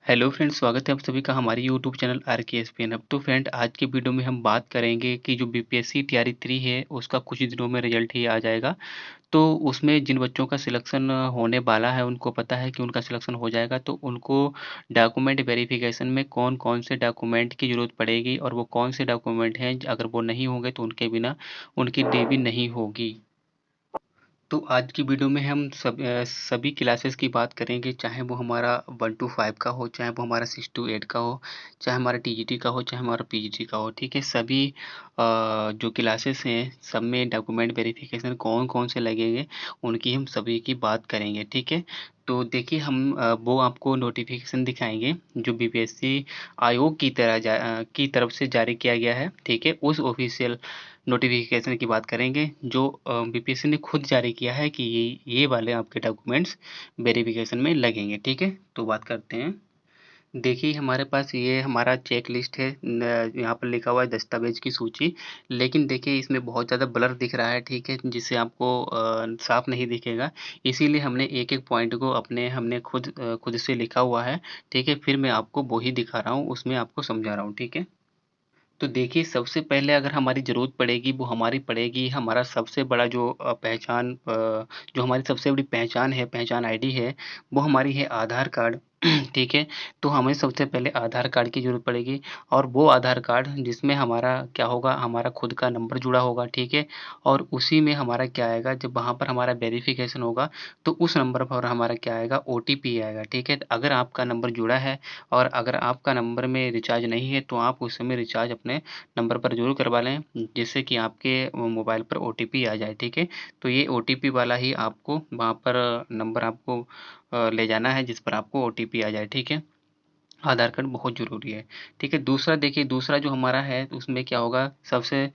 Hello friends, स्वागत है आप सभी का हमारे यूट्यूब चैनल आर के एस पी एन हब। तो फ्रेंड, आज की वीडियो में हम बात करेंगे कि जो बीपीएससी टीआरई 3 है उसका कुछ ही दिनों में रिजल्ट ही आ जाएगा। तो उसमें जिन बच्चों का सिलेक्शन होने वाला है उनको पता है कि उनका सिलेक्शन हो जाएगा, तो उनको डॉक्यूमेंट वेरिफिकेशन में कौन-कौन से डॉक्यूमेंट की ज़रूरत पड़ेगी और वो कौन से डॉक्यूमेंट हैं, अगर वो नहीं होंगे तो उनके बिना उनकी डीवी नहीं होगी। तो आज की वीडियो में हम सभी क्लासेस की बात करेंगे, चाहे वो हमारा 1 टू 5 का हो, चाहे वो हमारा 6 टू 8 का हो, चाहे हमारा टीजीटी का हो, चाहे हमारा पीजीटी का हो, ठीक है? सभी जो क्लासेस हैं, सब में डॉक्यूमेंट वेरिफिकेशन कौन-कौन से लगेंगे, उनकी हम सभी की बात करेंगे, ठीक है? तो देखिए, हम वो आपको नोटिफिकेशन दिखाएँगे, जो बीपीएससी आयोग की तरफ से जारी किया गया है, ठीक है? उस ऑफ़िशियल नोटिफिकेशन की बात करेंगे, जो बीपीएससी ने खुद जारी किया है कि ये वाले आपके डॉक्यूमेंट्स वेरिफिकेशन में लगेंगे, ठीक है? तो बात करते हैं। देखिए, हमारे पास ये हमारा चेक लिस्ट है, न यहाँ पर लिखा हुआ है दस्तावेज़ की सूची, लेकिन देखिए इसमें बहुत ज़्यादा ब्लर दिख रहा है, ठीक है? जिससे आपको साफ नहीं दिखेगा, इसीलिए हमने एक-एक पॉइंट को हमने खुद से लिखा हुआ है, ठीक है? फिर मैं आपको वो ही दिखा रहा हूँ, उसमें आपको समझा रहा हूँ, ठीक है? तो देखिए, सबसे पहले अगर हमारी ज़रूरत पड़ेगी, वो हमारी पड़ेगी हमारा सबसे बड़ा जो हमारी सबसे बड़ी पहचान है, पहचान आईडी है, वो हमारी है आधार कार्ड, ठीक है? तो हमें सबसे पहले आधार कार्ड की ज़रूरत पड़ेगी, और वो आधार कार्ड जिसमें हमारा क्या होगा, हमारा खुद का नंबर जुड़ा होगा, ठीक है? और उसी में हमारा क्या आएगा, जब वहाँ पर हमारा वेरिफ़िकेशन होगा, तो उस नंबर पर हमारा क्या आएगा, ओटीपी आएगा, ठीक है? अगर आपका नंबर जुड़ा है और अगर आपका नंबर में रिचार्ज नहीं है, तो आप उस समय रिचार्ज अपने नंबर पर ज़रूर करवा लें, जिससे कि आपके मोबाइल पर ओटीपी आ जाए, ठीक है? तो ये ओटीपी वाला ही आपको वहाँ पर नंबर आपको ले जाना है, जिस पर आपको ओटीपी आ जाए, ठीक है? आधार कार्ड बहुत ज़रूरी है, ठीक है? दूसरा देखिए, दूसरा जो हमारा है उसमें क्या होगा, सबसे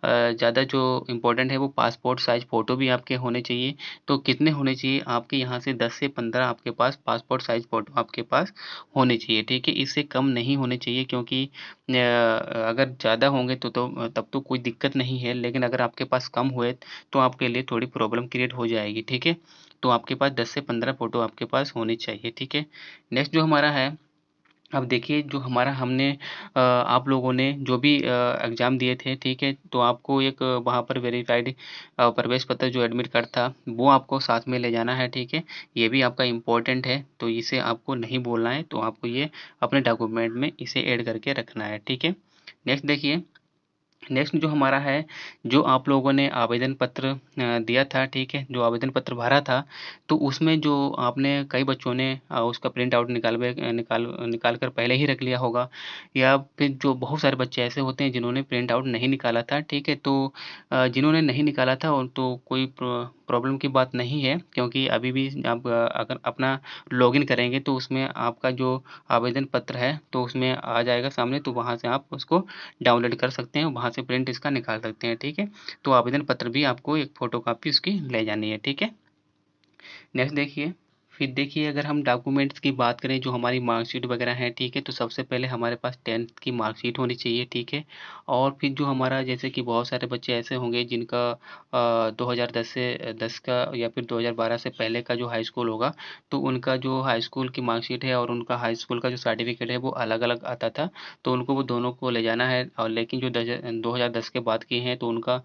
ज़्यादा जो इम्पोर्टेंट है वो पासपोर्ट साइज़ फ़ोटो भी आपके होने चाहिए। तो कितने होने चाहिए, आपके यहाँ से 10 से 15 आपके पास पासपोर्ट साइज़ फ़ोटो आपके पास होने चाहिए, ठीक है? इससे कम नहीं होने चाहिए, क्योंकि अगर ज़्यादा होंगे तो तब तो कोई दिक्कत नहीं है, लेकिन अगर आपके पास कम हुए तो आपके लिए थोड़ी प्रॉब्लम क्रिएट हो जाएगी, ठीक है? तो आपके पास 10 से 15 फ़ोटो आपके पास होनी चाहिए, ठीक है? नेक्स्ट जो हमारा है, अब देखिए, जो हमारा हमने आप लोगों ने जो भी एग्ज़ाम दिए थे, ठीक है? तो आपको एक वहाँ पर वेरिफ़ाइड प्रवेश पत्र जो एडमिट कार्ड था, वो आपको साथ में ले जाना है, ठीक है? ये भी आपका इम्पोर्टेंट है, तो इसे आपको नहीं भूलना है, तो आपको ये अपने डॉक्यूमेंट में इसे ऐड करके रखना है, ठीक है? नेक्स्ट देखिए, नेक्स्ट जो हमारा है, जो आप लोगों ने आवेदन पत्र दिया था, ठीक है? जो आवेदन पत्र भरा था, तो उसमें जो आपने कई बच्चों ने उसका प्रिंट आउट निकाल कर पहले ही रख लिया होगा, या फिर जो बहुत सारे बच्चे ऐसे होते हैं जिन्होंने प्रिंट आउट नहीं निकाला था, ठीक है? तो जिन्होंने नहीं निकाला था उन तो कोई प्रॉब्लम की बात नहीं है, क्योंकि अभी भी आप अगर अपना लॉगिन करेंगे तो उसमें आपका जो आवेदन पत्र है, तो उसमें आ जाएगा सामने, तो वहाँ से आप उसको डाउनलोड कर सकते हैं, वहाँ से प्रिंट इसका निकाल सकते हैं, ठीक है? तो आवेदन पत्र भी आपको एक फ़ोटोकॉपी उसकी ले जानी है, ठीक है? नेक्स्ट देखिए, फिर देखिए, अगर हम डॉक्यूमेंट्स की बात करें, जो हमारी मार्कशीट वगैरह है, ठीक है? तो सबसे पहले हमारे पास 10th की मार्कशीट होनी चाहिए, ठीक है? और फिर जो हमारा, जैसे कि बहुत सारे बच्चे ऐसे होंगे जिनका 2010 से 10 का या फिर 2012 से पहले का जो हाई स्कूल होगा, तो उनका जो हाई स्कूल की मार्कशीट है और उनका हाई स्कूल का जो सर्टिफ़िकेट है वो अलग-अलग आता था, तो उनको वो दोनों को ले जाना है। और लेकिन जो 2010 के बाद के हैं, तो उनका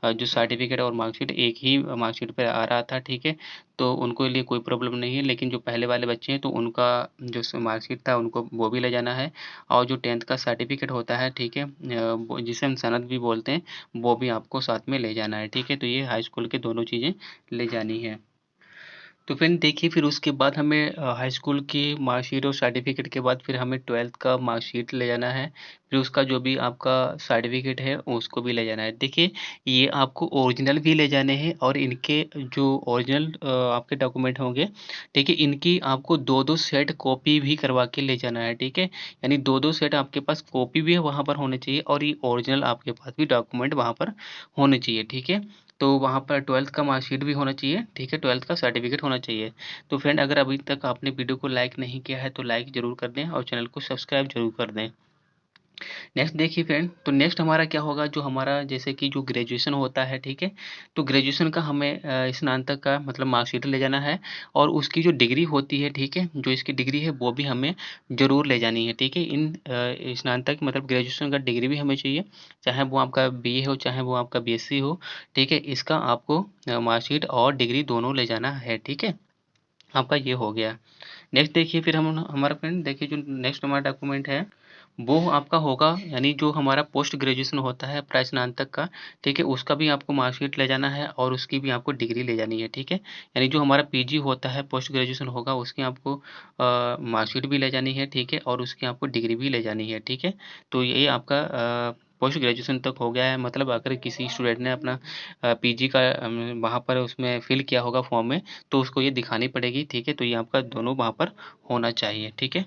जो सर्टिफ़िकेट और मार्कशीट एक ही मार्कशीट पे आ रहा था, ठीक है? तो उनको लिए कोई प्रॉब्लम नहीं है, लेकिन जो पहले वाले बच्चे हैं तो उनका जो मार्कशीट था उनको वो भी ले जाना है, और जो 10th का सर्टिफिकेट होता है, ठीक है? जिसे हम सनद भी बोलते हैं, वो भी आपको साथ में ले जाना है, ठीक है? तो ये हाई स्कूल की दोनों चीज़ें ले जानी है। तो फ्रेंड देखिए, फिर उसके बाद हमें हाई स्कूल की मार्कशीट और सर्टिफिकेट के बाद फिर हमें 12th का मार्कशीट ले जाना है। फिर उसका जो भी आपका सर्टिफिकेट है उसको भी ले जाना है। देखिए, ये आपको ओरिजिनल भी ले जाने हैं, और इनके जो ओरिजिनल आपके डॉक्यूमेंट होंगे, ठीक है? इनकी आपको 2-2 सेट कॉपी भी करवा के ले जाना है, ठीक है? यानी 2-2 सेट आपके पास कॉपी भी वहाँ पर होने चाहिए, और ये ओरिजिनल आपके पास भी डॉक्यूमेंट वहाँ पर होने चाहिए, ठीक है? तो वहाँ पर 12th का मार्कशीट भी होना चाहिए, ठीक है? 12th का सर्टिफिकेट होना चाहिए। तो फ्रेंड, अगर अभी तक आपने वीडियो को लाइक नहीं किया है तो लाइक ज़रूर कर दें, और चैनल को सब्सक्राइब ज़रूर कर दें। नेक्स्ट देखिए फ्रेंड, तो नेक्स्ट हमारा क्या होगा, जो हमारा जैसे कि जो ग्रेजुएशन होता है, ठीक है, तो ग्रेजुएशन का हमें स्नातक का मतलब मार्कशीट ले जाना है, और उसकी जो डिग्री होती है, ठीक है, जो इसकी डिग्री है वो भी हमें ज़रूर ले जानी है, ठीक है। इन स्नातक मतलब ग्रेजुएशन का डिग्री भी हमें चाहिए, चाहे वो आपका बीए हो, चाहे वो आपका बीएससी हो, ठीक है, इसका आपको मार्कशीट और डिग्री दोनों ले जाना है, ठीक है। आपका ये हो गया। नेक्स्ट देखिए फिर हम हमारा फ्रेंड देखिए, जो नेक्स्ट हमारा डॉक्यूमेंट है वो आपका होगा, यानी जो हमारा पोस्ट ग्रेजुएशन होता है प्रास्नातक का, ठीक है, उसका भी आपको मार्कशीट ले जाना है और उसकी भी आपको डिग्री ले जानी है, ठीक है। यानी जो हमारा पीजी होता है, पोस्ट ग्रेजुएशन होगा, उसकी आपको मार्कशीट भी ले जानी है, ठीक है, और उसकी आपको डिग्री भी ले जानी है, ठीक है। तो ये आपका पोस्ट ग्रेजुएशन तक हो गया है। मतलब अगर किसी स्टूडेंट ने अपना पीजी का वहाँ पर उसमें फिल किया होगा फॉर्म में, तो उसको ये दिखानी पड़ेगी, ठीक है। तो ये आपका दोनों वहाँ पर होना चाहिए, ठीक है।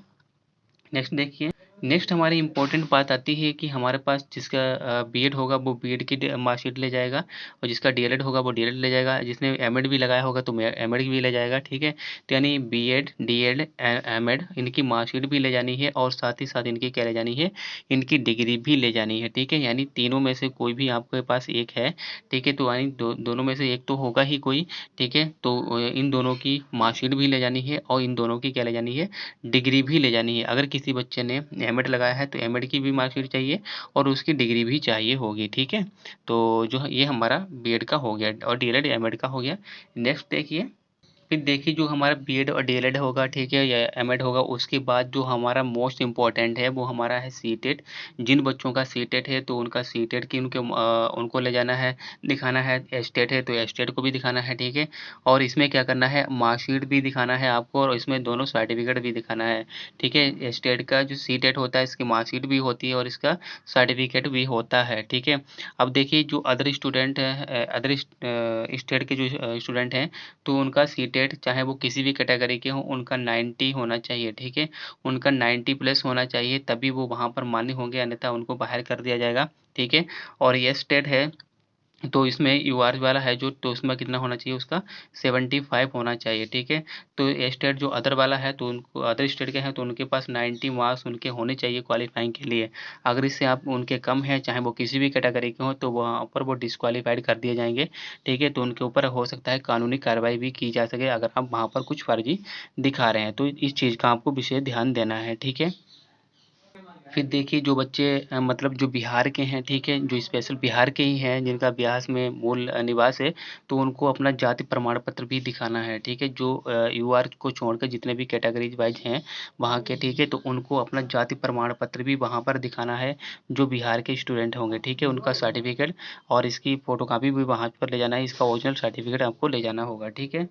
नेक्स्ट देखिए, नेक्स्ट हमारी इम्पोर्टेंट बात आती है कि हमारे पास जिसका बीएड होगा वो बीएड की मार्कशीट ले जाएगा, और जिसका डीएलएड होगा वो डीएलएड ले जाएगा, जिसने एमएड भी लगाया होगा तो एमएड भी ले जाएगा, ठीक है। तो यानी बीएड, डीएड, एमएड इनकी मार्कशीट भी ले जानी है, और साथ ही साथ इनकी क्या ले जानी है, इनकी डिग्री भी ले जानी है, ठीक है। यानी तीनों में से कोई भी आपके पास एक है, ठीक है, तो यानी दोनों में से एक तो होगा ही कोई, ठीक है। तो इन दोनों की मार्कशीट भी ले जानी है, और इन दोनों की क्या ले जानी है, डिग्री भी ले जानी है। अगर किसी बच्चे ने एमएड लगाया है तो एमएड की भी मार्कशीट चाहिए, और उसकी डिग्री भी चाहिए होगी, ठीक है। तो जो ये हमारा बीएड का हो गया, और डीएलएड एमएड का हो गया। नेक्स्ट देखिए, फिर देखिए जो हमारा बीएड और डीएलएड होगा, ठीक है, या एमएड होगा, उसके बाद जो हमारा मोस्ट इम्पोर्टेंट है वो हमारा है सीटेट। जिन बच्चों का सीटेट है तो उनका सीटेट की उनको ले जाना है, दिखाना है। एस्टेट है तो एस्टेट को भी दिखाना है, ठीक है। और इसमें क्या करना है, मार्कशीट भी दिखाना है आपको, और इसमें दोनों सर्टिफिकेट भी दिखाना है, ठीक है। एस्टेट का जो सीटेट होता है, इसकी मार्कशीट भी होती है और इसका सर्टिफिकेट भी होता है, ठीक है। अब देखिए जो अदर स्टूडेंट है, अदर स्टेट के जो स्टूडेंट हैं, तो उनका सीटेट चाहे वो किसी भी कैटेगरी के हों, उनका 90 होना चाहिए, ठीक है। उनका 90 प्लस होना चाहिए, तभी वो वहाँ पर मान्य होंगे, अन्यथा उनको बाहर कर दिया जाएगा, ठीक है। और ये स्टेट है तो इसमें यूआर वाला है जो, तो उसमें कितना होना चाहिए, उसका 75 होना चाहिए, ठीक है। तो स्टेट जो अदर वाला है, तो उनको अदर स्टेट के हैं तो उनके पास 90 मार्क्स उनके होने चाहिए क्वालिफाइंग के लिए। अगर इससे आप उनके कम हैं, चाहे वो किसी भी कैटेगरी के हों, तो वहाँ पर वो डिस्क्वालीफाइड कर दिए जाएंगे, ठीक है। तो उनके ऊपर हो सकता है कानूनी कार्रवाई भी की जा सके, अगर आप वहाँ पर कुछ फर्जी दिखा रहे हैं, तो इस चीज़ का आपको विशेष ध्यान देना है, ठीक है। फिर देखिए जो बच्चे मतलब जो बिहार के हैं, ठीक है, जो स्पेशल बिहार के ही हैं, जिनका बिहार में मूल निवास है, तो उनको अपना जाति प्रमाण पत्र भी दिखाना है, ठीक है। जो यूआर को छोड़कर जितने भी कैटेगरीज वाइज हैं वहाँ के, ठीक है, तो उनको अपना जाति प्रमाण पत्र भी वहाँ पर दिखाना है, जो बिहार के स्टूडेंट होंगे, ठीक है, उनका सर्टिफिकेट और इसकी फोटोकॉपी भी वहाँ पर ले जाना है, इसका ओरिजिनल सर्टिफिकेट आपको ले जाना होगा, ठीक है।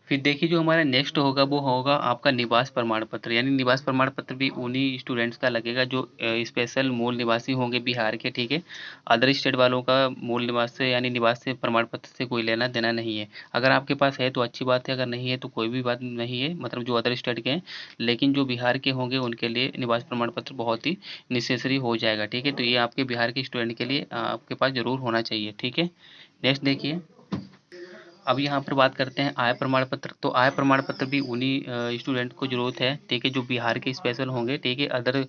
फिर देखिए जो हमारा नेक्स्ट होगा वो होगा आपका निवास प्रमाण पत्र। यानी निवास प्रमाण पत्र भी उन्हीं स्टूडेंट्स का लगेगा जो स्पेशल मूल निवासी होंगे बिहार के, ठीक है। अदर स्टेट वालों का मूल निवास से यानी निवास से प्रमाण पत्र से कोई लेना देना नहीं है। अगर आपके पास है तो अच्छी बात है, अगर नहीं है तो कोई भी बात नहीं है, मतलब जो अदर स्टेट के हैं। लेकिन जो बिहार के होंगे उनके लिए निवास प्रमाण पत्र बहुत ही नेसेसरी हो जाएगा, ठीक है। तो ये आपके बिहार के स्टूडेंट के लिए आपके पास ज़रूर होना चाहिए, ठीक है। नेक्स्ट देखिए, अब यहाँ पर बात करते हैं आय प्रमाण पत्र। तो आय प्रमाण पत्र भी उन्हीं स्टूडेंट को ज़रूरत है, ठीक है, जो बिहार के स्पेशल होंगे, ठीक है। अदर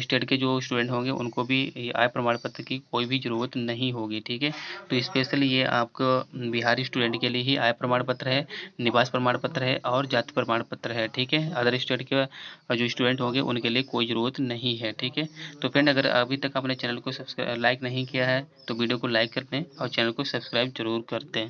स्टेट के जो स्टूडेंट होंगे उनको भी ये आय प्रमाण पत्र की कोई भी ज़रूरत नहीं होगी, ठीक है। तो स्पेशली ये आपको बिहारी स्टूडेंट के लिए ही आय प्रमाण पत्र है, निवास प्रमाण पत्र है और जाति प्रमाण पत्र है, ठीक है। अदर स्टेट के जो स्टूडेंट होंगे उनके लिए कोई ज़रूरत नहीं है, ठीक है। तो फ्रेंड अगर अभी तक आपने चैनल को सब्सक्राइब लाइक नहीं किया है तो वीडियो को लाइक कर दें और चैनल को सब्सक्राइब जरूर कर दें।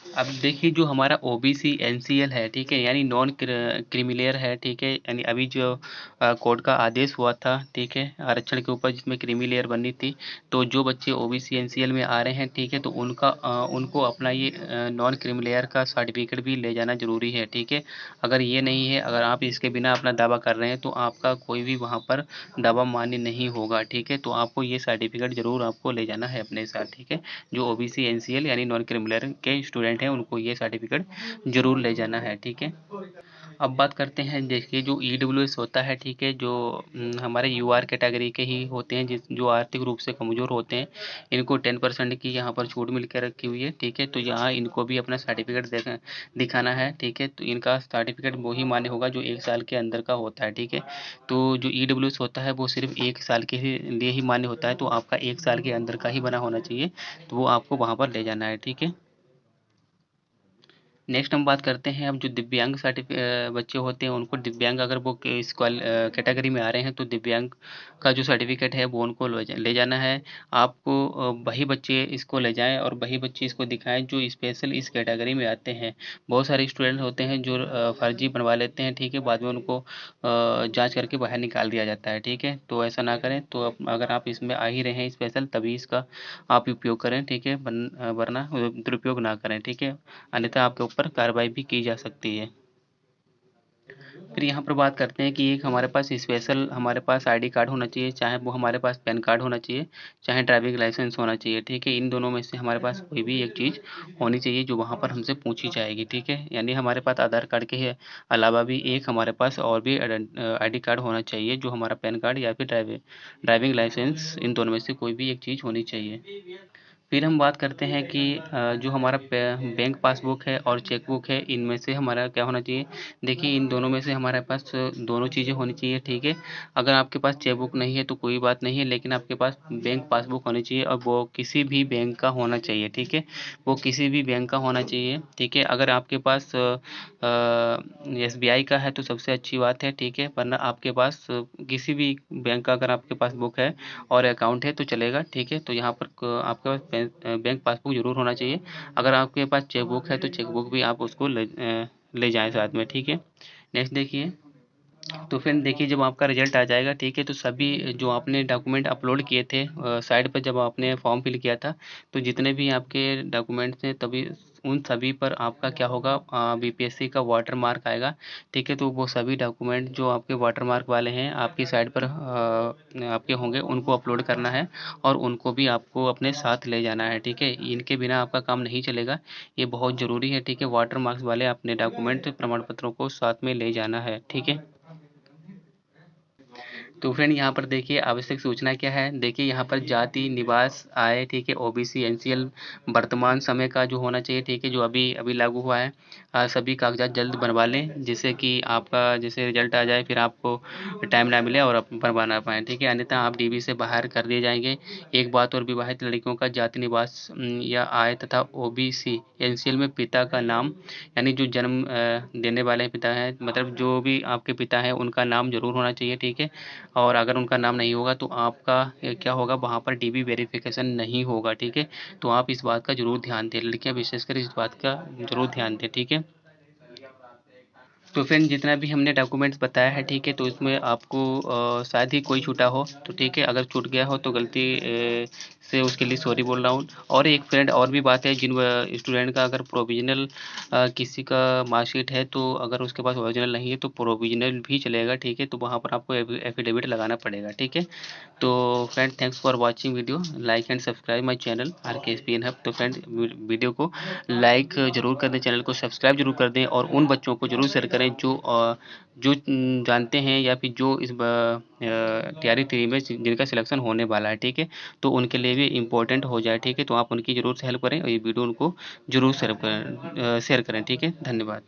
अब देखिए जो हमारा ओबीसी एनसीएल है, ठीक है, यानी नॉन क्रीमिलेयर है, ठीक है। यानी अभी जो कोर्ट का आदेश हुआ था, ठीक है, आरक्षण के ऊपर जिसमें क्रीमिलेयर बननी थी, तो जो बच्चे ओबीसी एनसीएल में आ रहे हैं, ठीक है, तो उनको अपना ये नॉन क्रीमिलेयर का सर्टिफिकेट भी ले जाना जरूरी है, ठीक है। अगर ये नहीं है, अगर आप इसके बिना अपना दावा कर रहे हैं तो आपका कोई भी वहाँ पर दावा मान्य नहीं होगा, ठीक है। तो आपको ये सर्टिफिकेट जरूर आपको ले जाना है अपने साथ, ठीक है। जो ओबीसी एनसीएल यानी नॉन क्रिमिनल के स्टूडेंट हैं उनको ये सर्टिफिकेट जरूर ले जाना है, ठीक है। अब बात करते हैं, देखिए जो ईडब्ल्यूएस होता है, ठीक है, जो हमारे यूआर कैटेगरी के ही होते हैं, जो आर्थिक रूप से कमज़ोर होते हैं, इनको 10% की यहाँ पर छूट मिल के रखी हुई है, ठीक है। तो यहाँ इनको भी अपना सर्टिफिकेट दिखाना है, ठीक है। तो इनका सर्टिफिकेट वो ही मान्य होगा जो 1 साल के अंदर का होता है, ठीक है। तो जो ईडब्ल्यूएस होता है वो सिर्फ 1 साल के लिए ही मान्य होता है, तो आपका 1 साल के अंदर का ही बना होना चाहिए, तो वो आपको वहाँ पर ले जाना है, ठीक है। नेक्स्ट हम बात करते हैं, अब जो दिव्यांग बच्चे होते हैं उनको दिव्यांग, अगर वो इस कैटेगरी में आ रहे हैं तो दिव्यांग का जो सर्टिफिकेट है वो उनको ले जाना है। आपको वही बच्चे इसको ले जाएं और वही बच्चे इसको दिखाएं जो स्पेशल इस कैटेगरी में आते हैं। बहुत सारे स्टूडेंट होते हैं जो फर्जी बनवा लेते हैं, ठीक है, बाद में उनको जांच करके बाहर निकाल दिया जाता है, ठीक है। तो ऐसा ना करें। तो अगर आप इसमें आ ही रहे हैं स्पेशल, तभी इसका आप उपयोग करें, ठीक है, वरना दुरुपयोग ना करें, ठीक है, अन्यथा आपके ऊपर कार्रवाई भी की जा सकती है। फिर यहाँ पर बात करते हैं कि एक हमारे पास स्पेशल हमारे पास आईडी कार्ड होना चाहिए, चाहे वो हमारे पास पैन कार्ड होना चाहिए, चाहे ड्राइविंग लाइसेंस होना चाहिए, ठीक है। इन दोनों में से हमारे पास कोई भी एक चीज़ होनी चाहिए जो वहाँ पर हमसे पूछी जाएगी, ठीक है। यानी हमारे पास आधार कार्ड के अलावा भी एक हमारे पास और भी आईडी कार्ड होना चाहिए, जो हमारा पैन कार्ड या फिर ड्राइविंग लाइसेंस, इन दोनों में से कोई भी एक चीज़ होनी चाहिए। फिर हम बात करते हैं कि जो हमारा बैंक पासबुक है और चेकबुक है, इनमें से हमारा क्या होना चाहिए। देखिए इन दोनों में से हमारे पास दोनों चीज़ें होनी चाहिए, ठीक है। अगर आपके पास चेकबुक नहीं है तो कोई बात नहीं है, लेकिन आपके पास बैंक पासबुक होनी चाहिए और वो किसी भी बैंक का होना चाहिए, ठीक है। वो किसी भी बैंक का होना चाहिए, ठीक है। अगर आपके पास एसबीआई का है तो सबसे अच्छी बात है, ठीक है, वरना आपके पास किसी भी बैंक का अगर आपके पास बुक है और अकाउंट है तो चलेगा, ठीक है। तो यहाँ पर आपके पास बैंक पासबुक ज़रूर होना चाहिए। अगर आपके पास चेकबुक है तो चेकबुक भी आप उसको ले जाएं साथ में, ठीक है। नेक्स्ट देखिए, तो फिर देखिए जब आपका रिजल्ट आ जाएगा, ठीक है, तो सभी जो आपने डॉक्यूमेंट अपलोड किए थे साइट पर, जब आपने फॉर्म फिल किया था, तो जितने भी आपके डॉक्यूमेंट्स हैं तभी उन सभी पर आपका क्या होगा, बीपीएससी का वाटर मार्क आएगा, ठीक है। तो वो सभी डॉक्यूमेंट जो आपके वाटर मार्क वाले हैं आपकी साइट पर आपके होंगे, उनको अपलोड करना है और उनको भी आपको अपने साथ ले जाना है, ठीक है। इनके बिना आपका काम नहीं चलेगा, ये बहुत ज़रूरी है, ठीक है। वाटर मार्क्स वाले अपने डॉक्यूमेंट प्रमाण पत्रों को साथ में ले जाना है, ठीक है। तो फ्रेंड यहाँ पर देखिए आवश्यक सूचना क्या है। देखिए यहाँ पर जाति, निवास, आय, ठीक है, ओबीसी, एनसीएल, वर्तमान समय का जो होना चाहिए, ठीक है, जो अभी अभी लागू हुआ है। सभी कागजात जल्द बनवा लें, जिससे कि आपका जैसे रिजल्ट आ जाए फिर आपको टाइम ना मिले और आप बनवा ना पाएँ, ठीक है, अन्यथा आप डीबी से बाहर कर दिए जाएंगे। एक बात और, विवाहित लड़कियों का जाति, निवास या आय तथा ओबीसी एनसीएल में पिता का नाम, यानी जो जन्म देने वाले पिता हैं, मतलब जो भी आपके पिता हैं उनका नाम जरूर होना चाहिए, ठीक है। और अगर उनका नाम नहीं होगा तो आपका क्या होगा, वहाँ पर डीबी वेरिफिकेशन नहीं होगा, ठीक है। तो आप इस बात का ज़रूर ध्यान दें, लड़कियाँ विशेषकर इस बात का ज़रूर ध्यान दें, ठीक है। तो फ्रेंड जितना भी हमने डॉक्यूमेंट्स बताया है, ठीक है, तो इसमें आपको शायद ही कोई छूटा हो, तो ठीक है, अगर छूट गया हो तो गलती से उसके लिए सॉरी बोल रहा हूँ। और एक फ्रेंड और भी बात है, जिन स्टूडेंट का अगर प्रोविजनल किसी का मार्कशीट है, तो अगर उसके पास ओरिजिनल नहीं है तो प्रोविजनल भी चलेगा, ठीक है। तो वहाँ पर आपको एफिडेविट लगाना पड़ेगा, ठीक है। तो friend thanks for watching video, like and subscribe my channel RKSPN hub. तो फ्रेंड वीडियो को लाइक जरूर कर दें, चैनल को सब्सक्राइब जरूर कर दें और उन बच्चों को जरूर शेयर करें जो जानते हैं या फिर जो इस तैयारी 3 में जिनका सिलेक्शन होने वाला है, ठीक है। तो उनके लिए भी इम्पोर्टेंट हो जाए, ठीक है। तो आप उनकी ज़रूर से हेल्प करें और ये वीडियो उनको ज़रूर शेयर करें, ठीक है। धन्यवाद।